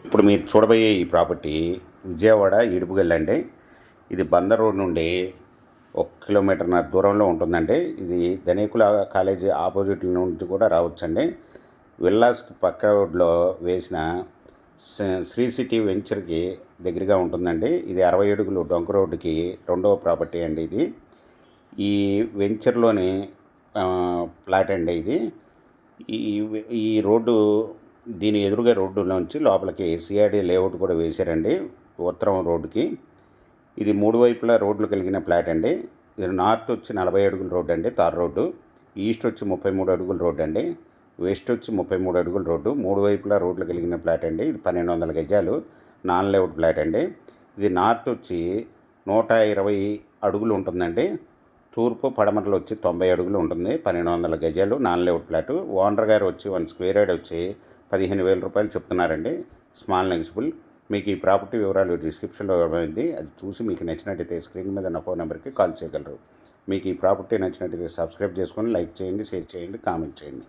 ఇప్పుడు మీరు చూడబోయే ఈ ప్రాపర్టీ విజయవాడ ఈడుపుగల్లి అండి. ఇది బందర్ రోడ్ నుండి 1 కిలోమీటర్‌న్నర దూరంలో ఉంటుందండి. ఇది ధనికుల కాలేజీ ఆపోజిట్ నుంచి కూడా రావచ్చండి. విల్లాస్కి పక్క రోడ్లో వేసిన శ్రీ సిటీ వెంచర్కి దగ్గరగా ఉంటుందండి. ఇది 60 అడుగులు డొంక రోడ్డుకి రెండవ ప్రాపర్టీ అండి ఇది. ఈ వెంచర్లోని ప్లాట్ అండి ఇది. ఈ ఈ రోడ్డు దీని ఎదురుగా రోడ్డులోంచి లోపలికి సిఆర్డీ లేఅవుట్ కూడా వేశారండి ఉత్తరం రోడ్డుకి. ఇది 3 వైపులా రోడ్లు కలిగిన ప్లాట్ అండి. ఇది నార్త్ వచ్చి 40 అడుగుల రోడ్డు అండి, తార్ రోడ్డు. ఈస్ట్ వచ్చి 33 అడుగుల రోడ్డు అండి. వెస్ట్ వచ్చి 33 అడుగుల రోడ్డు. 3 వైపులా రోడ్లు కలిగిన ప్లాట్ అండి. ఇది 1200 గజాలు నాన్ లేఅవుట్ ప్లాట్ అండి. ఇది నార్త్ వచ్చి 120 అడుగులు ఉంటుందండి. తూర్పు పడమరలు వచ్చి 90 అడుగులు ఉంటుంది. 1200 గజాలు నాన్ లేఅవుట్ ప్లాటు. ఓనర్ గారు వచ్చి 1 స్క్వేర్ యార్డ్ వచ్చి 15,000 రూపాయలు చెప్తున్నారండి, స్మాల్ నెగిసిబుల్. మీకు ఈ ప్రాపర్టీ వివరాలు డిస్క్రిప్షన్లో ఇవ్వబడింది. అది చూసి మీకు నచ్చినట్టయితే స్క్రీన్ మీద నా ఫోన్ నెంబర్కి కాల్ చేయగలరు. మీకు ఈ ప్రాపర్టీ నచ్చినట్టయితే సబ్స్క్రైబ్ చేసుకొని లైక్ చేయండి, షేర్ చేయండి, కామెంట్ చేయండి.